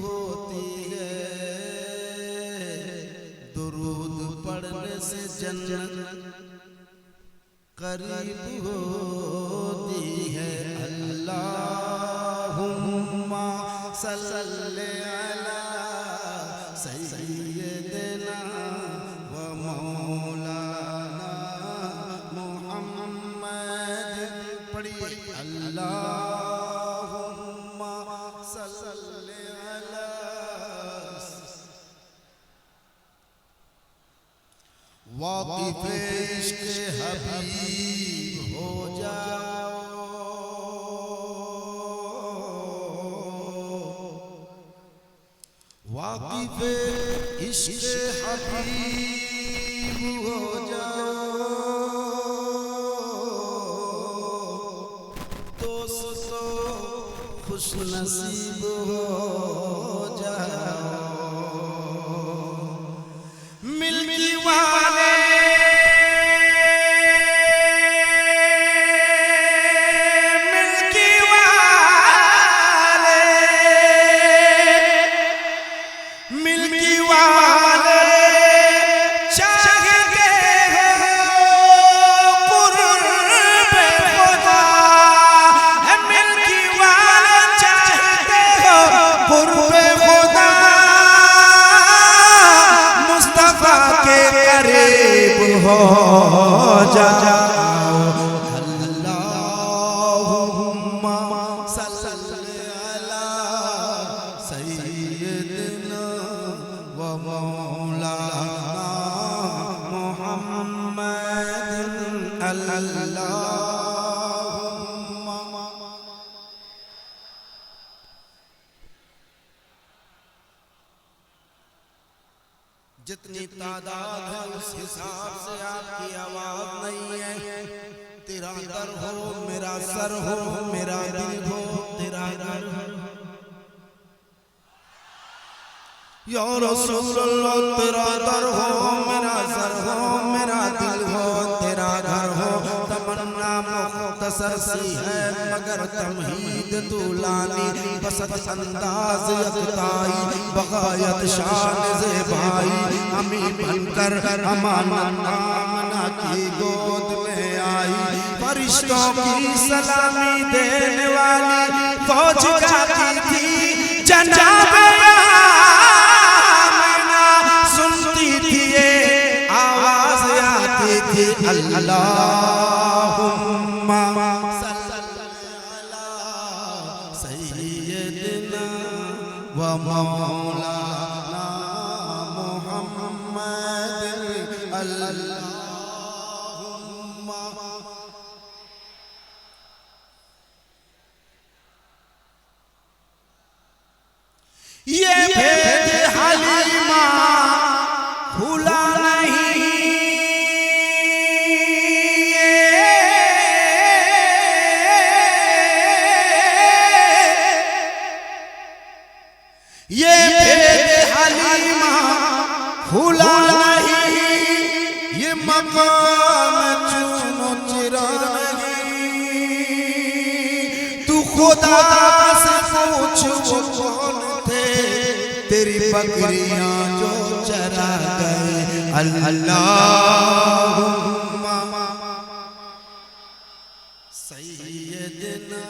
होती है, दुरूद पढ़ने से जन्नत करीब होती है। अल्लाहुम्मा सल्ले अला सय्यिदना व मौलाना मुहम्मद। पढ़िए अल्लाहुम्मा सल्ले अला। वाक़िफ़ इश्क़ हबीब हो जाओ, वाक़िफ़ इश्क़ हबीब हो जाओ, दोस्तों खुश नसीब हो जाओ। मिल्की वाले हो जाओ। अल्लाहुम्मा सल्ले अला सय्यिदना व मौलाना मुहम्मद। अल्लाहुम्मा जितनी तादाद है उस हिसाब से आपकी आवाज नहीं है। तेरा दर हो मेरा सर हो, मेरा दिल हो तेरा घर हो। या रसूल अल्लाह तेरा दर हो मेरा सर हो, मेरा दिल हो तेरा घर हो। तमन्ना मुख्तसर सी है मगर तमहीद तूलानी, बसत अंदाज यकताई बगायत शान ज़ेबाई। अमी बनकर अमानत आमना की गोद में आई, फरिश्तों की सलामी देने वाली फौज गाती थी जनाब आमिना। सुनती थी ये आवाज आती थी अल्लाहुम्मा सल्ले अला सय्यिदना व मौलाना मुहम्मद। अल्लाहुम्मा ये भेद हलीमा खुला नहीं, ये भेद हलीमा खुला नहीं, ये मकाम चुनो चिरा नहीं। तू खुदा से पूछ वो कौन थे, तेरी बकरियां जो चरा गए। अल्लाहुम्मा सय्यिदना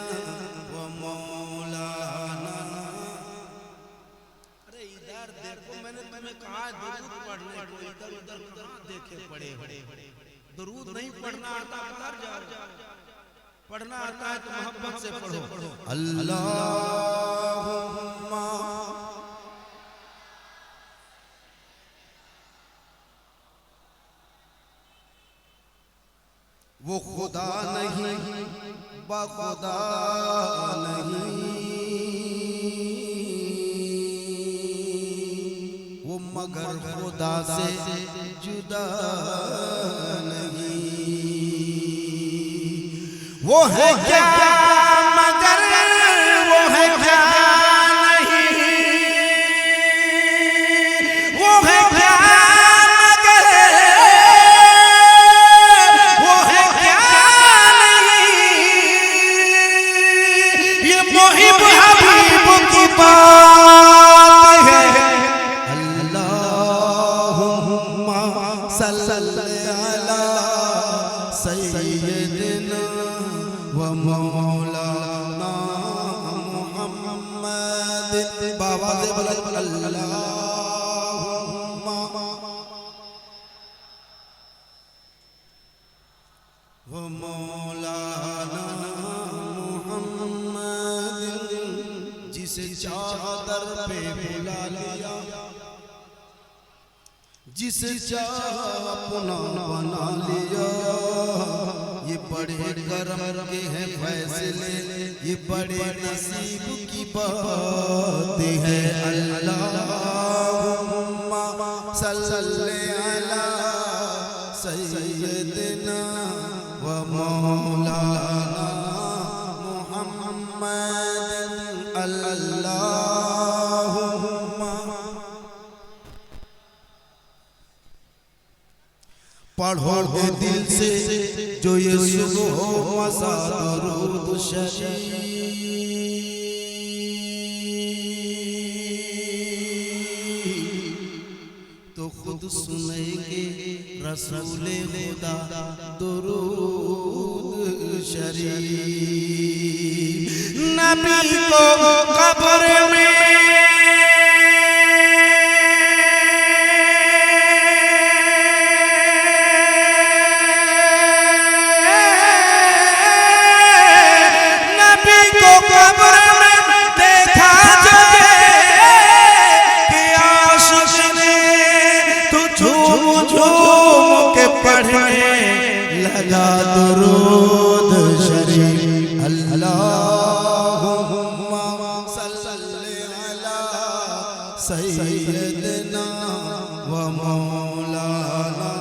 व मौलाना। अरे इधर देखो, मैंने तुम्हें कहा दुरूद पढ़ने को, इधर उधर कहां देखे पड़े। दुरूद नहीं पढ़ना आता उधर जाओ, पढ़ना आता है तो मोहब्बत से पढ़ो। अल्लाहुम्मा वो खुदा नहीं बखुदा नहीं, वो मगर खुदा से जुदा नहीं। वो है क्या मगर वो है क्या नहीं, वो है क्या मगर वो है क्या नहीं। ये मुहिब हबीब की बात बाबा से बोला अल्लाहुम्मा व मौलाना मुहम्मद, जिसे चादर पे बुला लिया, जिसे चाह अपना बना लिया। ये बड़े करम के हैं फैसले, ये बड़े नसीब की बात है। अल्लाहुम्मा सल्ली अला सय्यदना व मौलाना मुहम्मद। अल्लाहुम्मा पढ़ो के दिल से जो ये सुबह मसा दरूद शरीफ, तो खुद सुनेंगे रसूले खुदा दरूद शरीफ। नबी को कब्र में लगा दुरूद शरीफ। अल्लाहुम्मा सल्ली अला सय्यदना व मौलाना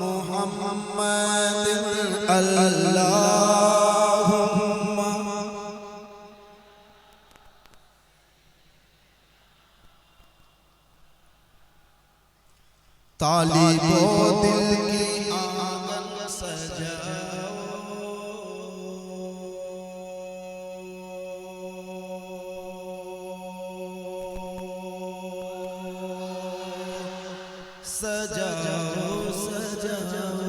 मुहम्मद। अल्लाहुम्मा तालिबो दिल की आंगन सजाओ, सजाओ सजाओ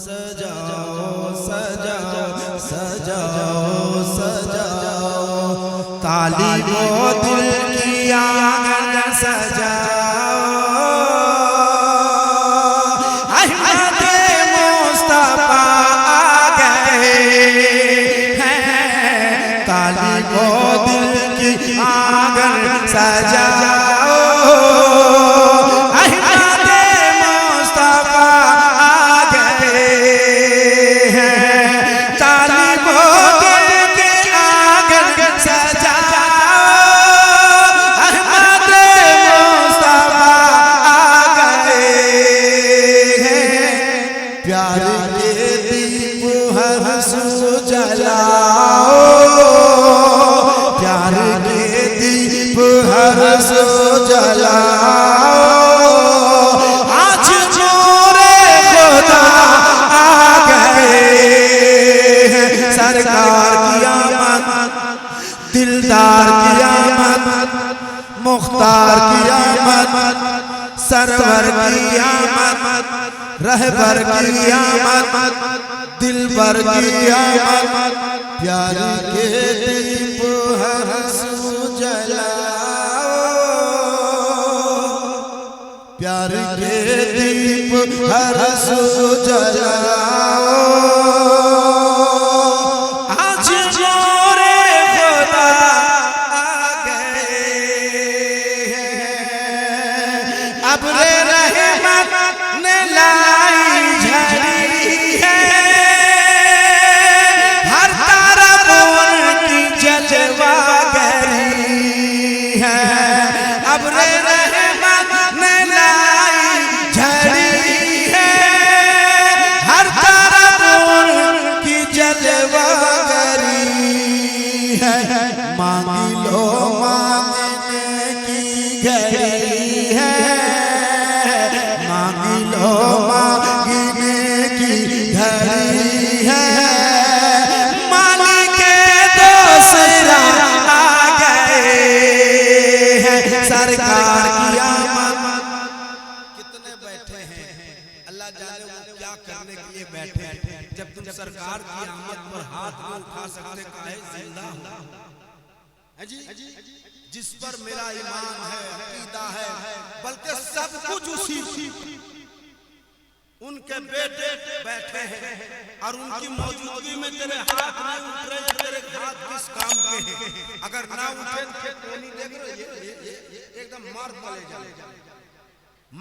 सजाओ सजाओ सजाओ सजाओ, तालिबो दिल की आंगन सजाओ। तालिबो दिल की आंगन सजाओ, अहमद मुस्तफा आ गए हैं। तालिबो दिल की आंगन सजाओ, अहमद मुस्तफा आ गए हैं। प्यार के दीप हर सू जलाओ, प्यार के दीप हर सो जलाओ। आज नूरे खुदा आ गए हैं। सरकार की आमद, दिलदार की आमद, मुख्तार की आमद, सरवर की आमद, रहबर की आमद, दिलबर की आमद। प्यार के दीप हर सू जलाओ, प्यार के दीप हर सू जलाओ। आज नूरे खुदा आ गए हैं। अब्रे रहमत ने लाई झड़ी है, हर तरफ उनकी जलवागरी है। अब्रे रहमत ने लाई झड़ी है, हर तरफ उनकी जलवागरी है। मांगी लो मांगने की घड़ी है, मांगी लो मांगने की घड़ी है। मालिक दूसरा आ गए हैं। सरकार की आमद। कितने बैठे हैं, अल्लाह जाने वो क्या करने के लिए बैठे हैं। जब तुम सरकार की आमद पर हाथ न उठा सकते काहे जिंदा हो? जी जिस पर मेरा ईमान है, अकीदा है, बल्कि सब कुछ उसी उनके बेटे बैठे हैं और उनकी मौजूदगी में तेरे हाथ नहीं उठ रहे, तेरे हाथ किस काम के हैं? अगर ना उठे तो नहीं देख रहे, ये एकदम मार कलेजा,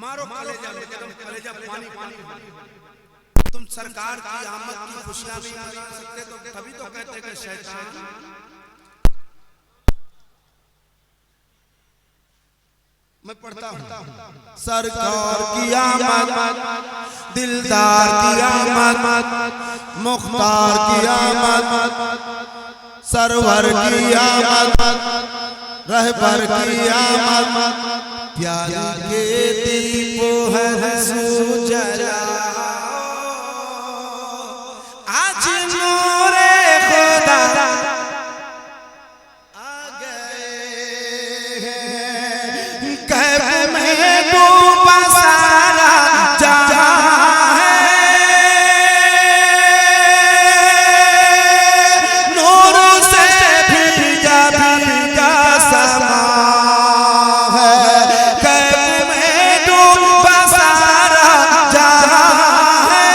मारो कलेजा, एकदम कलेजा पानी पानी। तुम सरकार की आमद की खुशियां भी मना सकते, तो तभी तो कहते कि शैतान। मैं पढ़ता हूँ, सरकार की आमद, दिलदार की आमद, मुख्तार की आमद, सरवर की आमद, रहबर की आमद, प्यारी के दीपों है सुजला, आज नूरे खुदा आ गए हैं, कैफ में डूबा सारा जहां है, नूर से भीगा भीगा समा है, कैफ में डूबा सारा जहां है,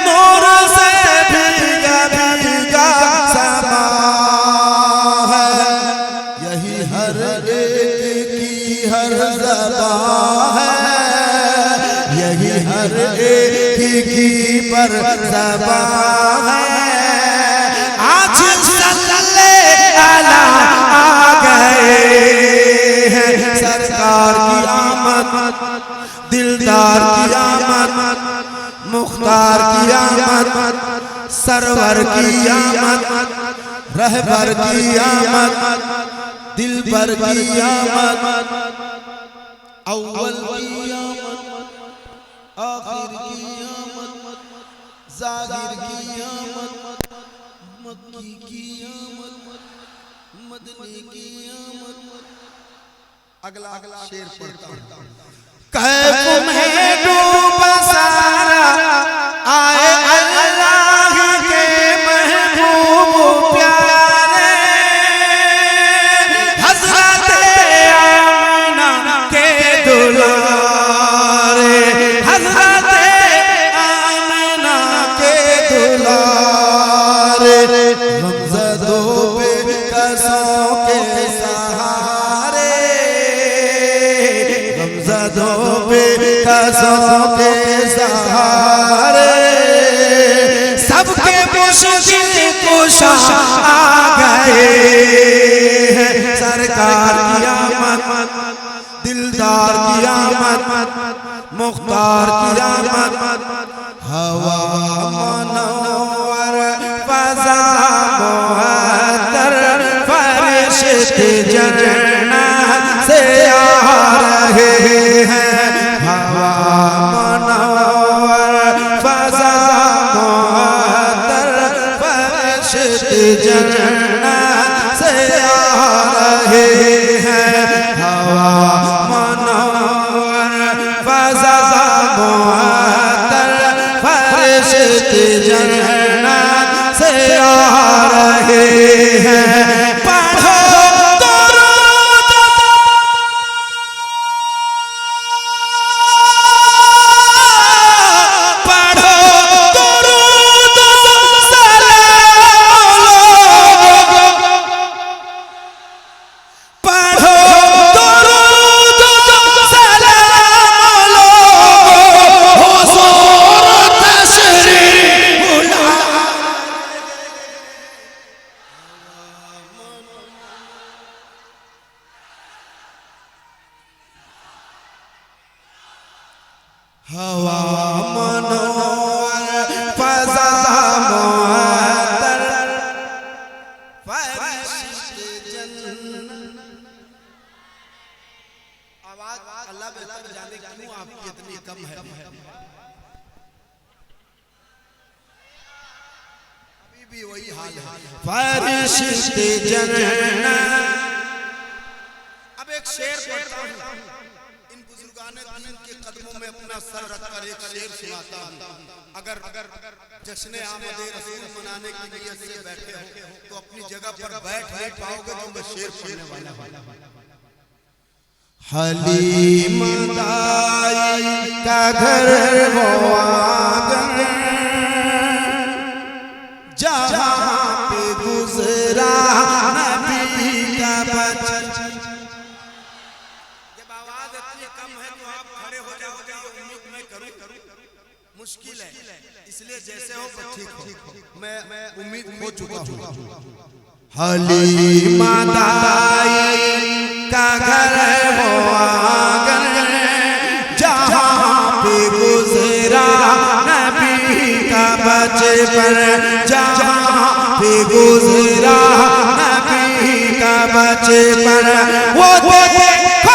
नूर से भीगा भीगा समा है, यही हर एक की हर ज़बां है, यही हर एक की पर ज़बां है, आज सल्लल्लाहु अलैहि आ गए हैं, सरकार की आमद, दिलदार की आमद, मुख्तार की आमद, सरवर की आमद, रहबर की आमद, दिलबर की आमद, अव्वल की आमद, आखिर की आमद, ज़ाहिर की आमद, मक्की की आमद, मदनी की आमद। अगला शेर पढ़ता हूँ, कैफ में डूबा सारा आए अल्लाह के महबूब प्यारे, हज़रत आमिना के दुलारे, हज़रत आमिना के दुलारे, गमज़दों पे कसों के सहारे, गमज़दों पे कसों के सहारे, सबके मुश्किल कुशा आ गए हैं, सरकार की आमद, दिलदार की आमद, मुख्तार की आमद, हवा मनोवर फज़ा मुअत्तर, फरिश्ते जन्नत से आ रहे हैं, हवा मनोवर फज़ा मुअत्तर, फरिश्ते जन्नत से आ रहे हैं, हवा मनोवर फज़ा मुअत्तर, फरिश्ते जन्नत से आ रहे हैं, पढ़ो दुरूद, पढ़ो दुरूद सलाम लोगो, पढ़ो दुरूद सलाम लोगो, हुज़ूर तशरीफ़ ला। हवा मनोवर फज़ा मुअत्तर, फरिश्ते जन्नत। आवाज अल्लाह बेहतर जाने क्यों आपकी इतनी कम है, अभी भी वही हाल है, फरिश्ते जन्नत। अब एक शेर पढ़ता हूँ, इन बुजुर्गाने दीन के कदमों में अपना सर रखकर एक शेर सुनाता हूँ। अगर जश्न आमद रसूल मनाने की नियत से बैठे हो तो अपनी जगह पर बैठ नहीं पाओगे, तो मैं शेर पढ़ने वाला हूँ। हलीमा दाई का घर वो आंगन, जहाँ पे गुजरा नबी का बचन। जब आवाज इतनी कम है तो आप खड़े हो जाओगे, उम्मीद मैं करूं मुश्किल है, इसलिए जैसे हो ठीक हो, मैं उम्मीद खो चुका हूं। हलीमा दाई का घर वो आंगन, जहाँ पे गुजरा नबी का बचपन, जहाँ पे गुजरा नबी का बचपन, वो देखो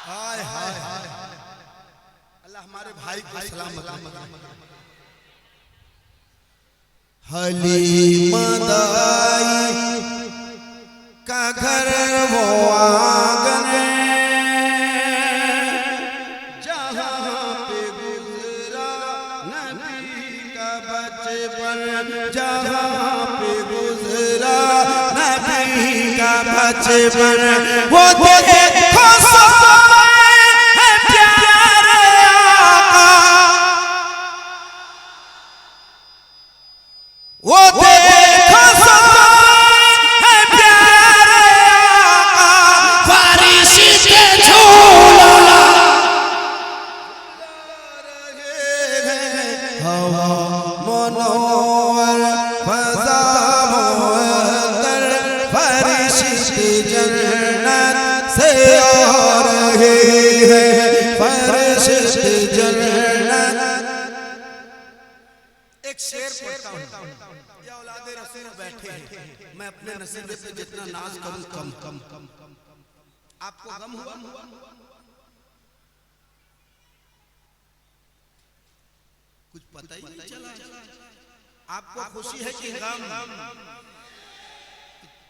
हाय हाय हाय, अल्लाह हमारे भाई को सलामत। हलीमा दाई का घर वो आंगन, जहाँ पे गुजरा नबी का बचपन, जहाँ पे गुजरा नबी का बचपन, वो देखो वो देखो है प्यारे आका, फरिश्ते झूला हवा मनोवर फज़ा मुअत्तर, फरिश्ते जन्नत से आ रहे हैं, फरिश्ते जन्नत। एक शेर पढ़ता हूँ। या औलादे रसूल बैठे हैं, मैं अपने नसीबे पे जितना नाज करूं कम कम कम। आपको गम हुआ? कुछ पता ही नहीं चला। आपको खुशी है कि गम?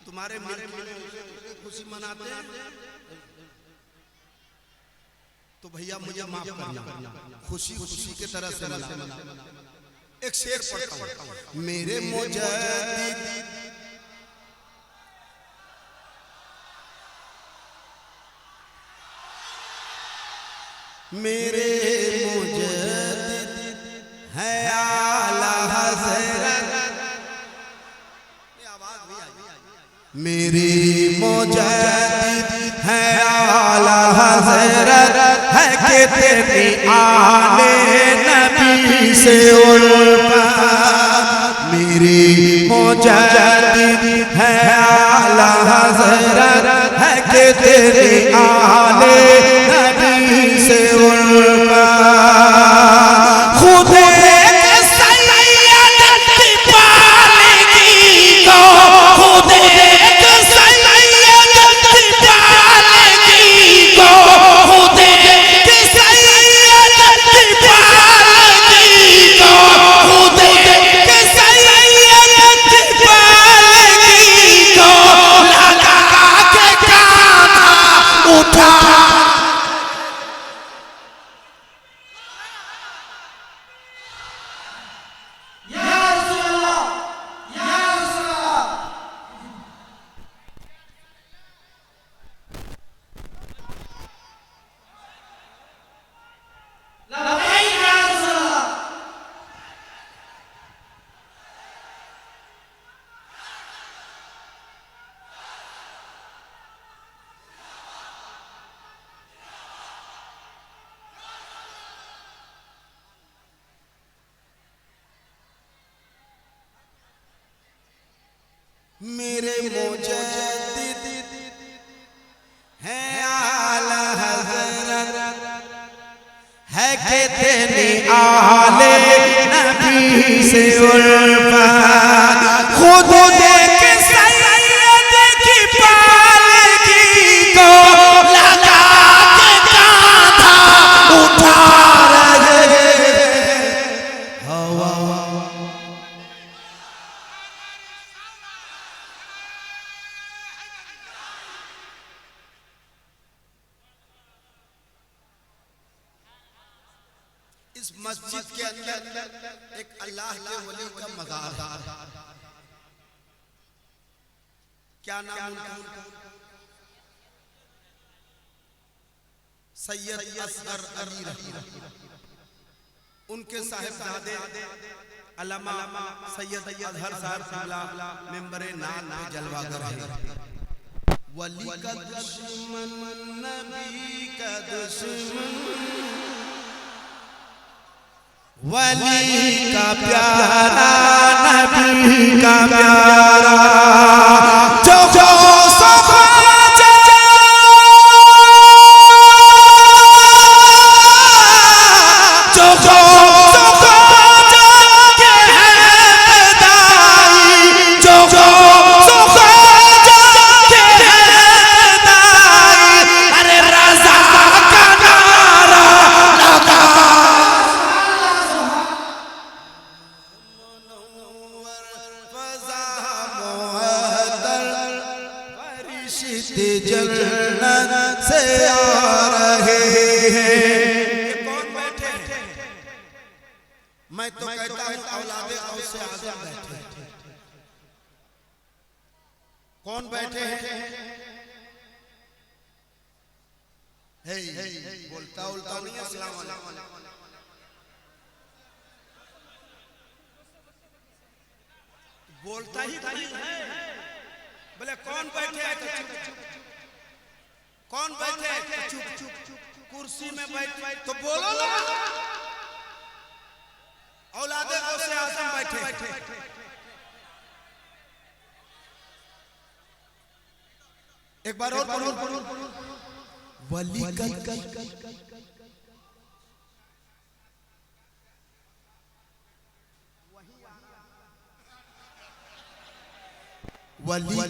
तुम्हारे मेरे खुशी मनाते हैं तो भैया मुझे माफ करना, खुशी खुशी के तरह से मनाना। एक शेर पढ़ता हूं। मेरे मुजद्दिद मेरे मुजद्दिद है आला हज़रत, आवाज भी आई। मेरे मुजद्दिद है आला हज़रत, है कि तेरी आले नबी से उल्फत। मेरी मुजद्दिद है आला हज़रत, है कि तेरी आले नबी से उल्फत। खुद एक सैयद की पालकी को, खुद एक सैयद की पालकी को, खुद एक सैयद की पालकी को, खुद एक सैयद की पालकी को लगा के कान्हा उठा। मेरे मुजद्दिद हैं आला हज़रत है कि तेरी आले नबी से उल्फत खुद देख सैयद की पालकी को लगा के कांधा उठा रहे हवा। इस मस्जिद के अंदर एक अल्लाह के वली का मज़ार, क्या नाम उनका? सैयद असगर अली रहमतुल्लाह। उनके साहिबजादे अल्लामा सैयद अजहर साहब मेंबरे नाम पे जलवा कर है। वली का दुश्मन नबी का दुश्मन वली का प्यारा नबी का प्यारा जो जन्नत से आ रहे हैं। कौन बैठे हैं? मैं तो कहता हूँ औलादे गौस आज़म बैठे। कौन बैठे हैं? बोलता उल्टा नहीं। अस्सलाम वालेकुम। बोलता ही नहीं है। बोले कौन बैठे हैं? कौन बैठे हैं? चुप। कुर्सी में बैठ तो बोलो ना। औलादे गौसे आज़म बैठे। एक बार और बोलो। वली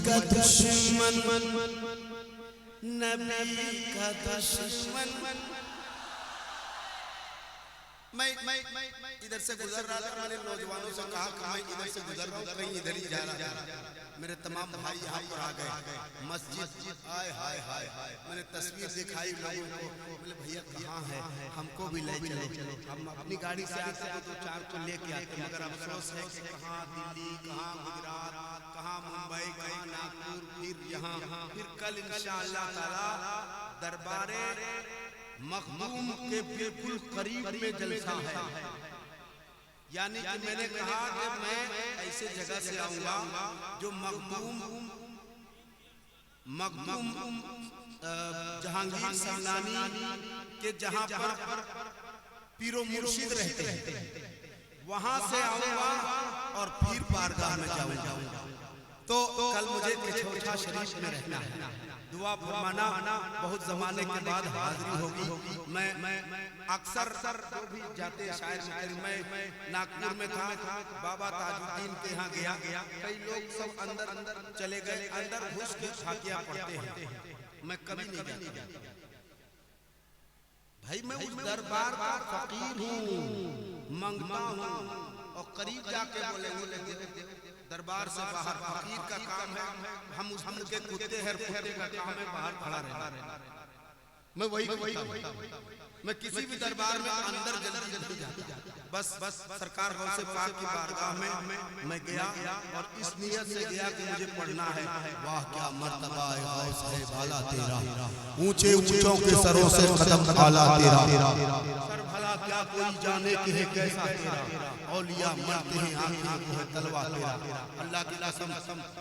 का दुश्मन नबी का दुश्मन। मैं इधर से गुजर रहा था। मैंने नौजवानों से कहा कि मैं इधर से गुजर रहा हूँ, कहीं इधर ही जा रहा। मेरे तमाम भाई यहाँ पर आ गए। मस्जिद आए हाय हाय हाय। मैंने तस्वीर दिखाई लोगों को। बोले भैया कहाँ है, हमको भी ले चलो। हम अपनी गाड़ी से आते तो 4 को लेके आते, मगर अफसोस है कि कहाँ दिल्ली, कहाँ गुजरात, कहाँ मुंबई, कहाँ नागपुर, फिर यहाँ, फिर कल इंशाअल्लाह ताला दरबारे मखदूम के बिल्कुल करीब में जलसा है। यानी कि मैंने कहा कि मैं ऐसे जगह से आऊंगा जो मखदूम जहांगीर सामनानी के जहां पर पीरो मुर्शिद रहते हैं, वहां से आऊंगा और फिर बारगाह में जाऊंगा। तो कल मुझे किछोटा शरीफ में रहना है। दुआ फरमाना, बहुत जमाने के बाद हाजिरी होगी। मैं अक्सर जो भी जाते शायर मैं नागपुर में था, बाबा ताजुद्दीन के यहाँ गया। कई लोग सब अंदर चले गए, अंदर घुस के फातिहा पढ़ते हैं। मैं कभी नहीं जाता भाई। मैं उस दरबार का फकीर हूँ, मंगता हूँ। और करीब जाके बोले दरबार से बाहर फकीर का काम है, हम उस मन के कुत्ते हैं, कुत्ते का काम है बाहर खड़ा रहना। मैं वही मैं किसी भी दरबार में अंदर जल्दी जाता। बस सरकार गौसे पाक की बारगाह में मैं गया और इस नियत से गया कि मुझे पढ़ना है। वाह क्या मर्तबा है गौस है बाला तेरा, ऊंचे ऊंचों के सरों से कदम आला तेरा। सर भला क्या कोई जाने कि है कैसा तेरा, औलिया मरते हैं आंखें को है तलवा तेरा। अल्लाह की कसम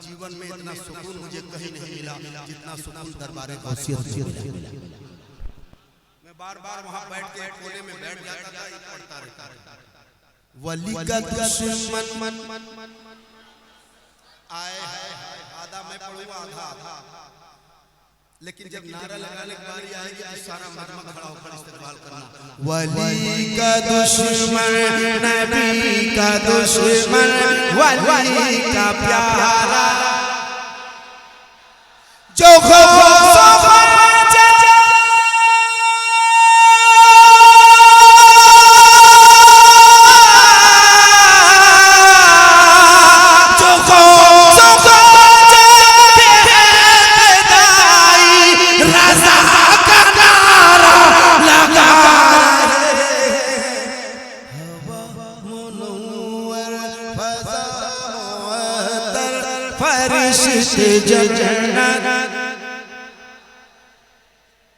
जीवन में इतना सुकून मुझे कहीं नहीं मिला जितना सुकून दरबार गौसियत से मिला। मैं बार वहां बैठ के कोने में बैठ जाता था, पढ़ता रहता। वली का दुश्मन आए आधा मैं पढ़ूंगा आधा, लेकिन जब नारा लगाने की बारी आएगी तो सारा मजमा खड़ा होकर इस्तेमाल करना। वली का दुश्मन नबी का दुश्मन वली का प्यारा जो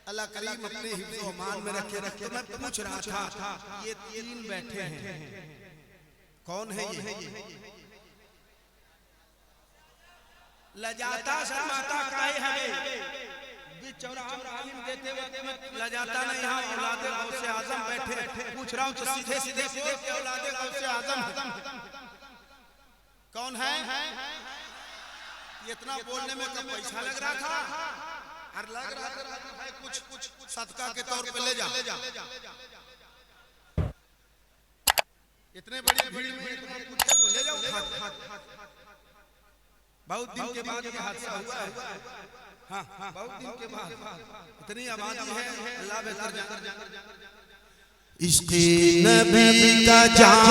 अल्लाह करीम अपने हिफ्ज़ व अमान में रखे। मैं पूछ रहा था, ये तीन बैठे हैं, कौन है ये? लजाता शर्माता काहे हमें बीच चौराहा में तालीम देते वक्त में लजाता नहीं। यहाँ औलादे गौसे आज़म बैठे, पूछ रहा हूँ तो सीधे सीधे औलादे गौसे आज़म कौन है? इतना बोलने में कब पैसा लग रहा था? और लग रहा है कुछ सदका के तौर पे ले जा। इतने बड़ी भीड़ में इतना कुछ तो ले जाओ। बहुत दिन के बाद ये हादसा हुआ है। हाँ, बहुत दिन के बाद इतनी आबादी है, अल्लाह बेहतर जाने। इश्क़ नबी का जान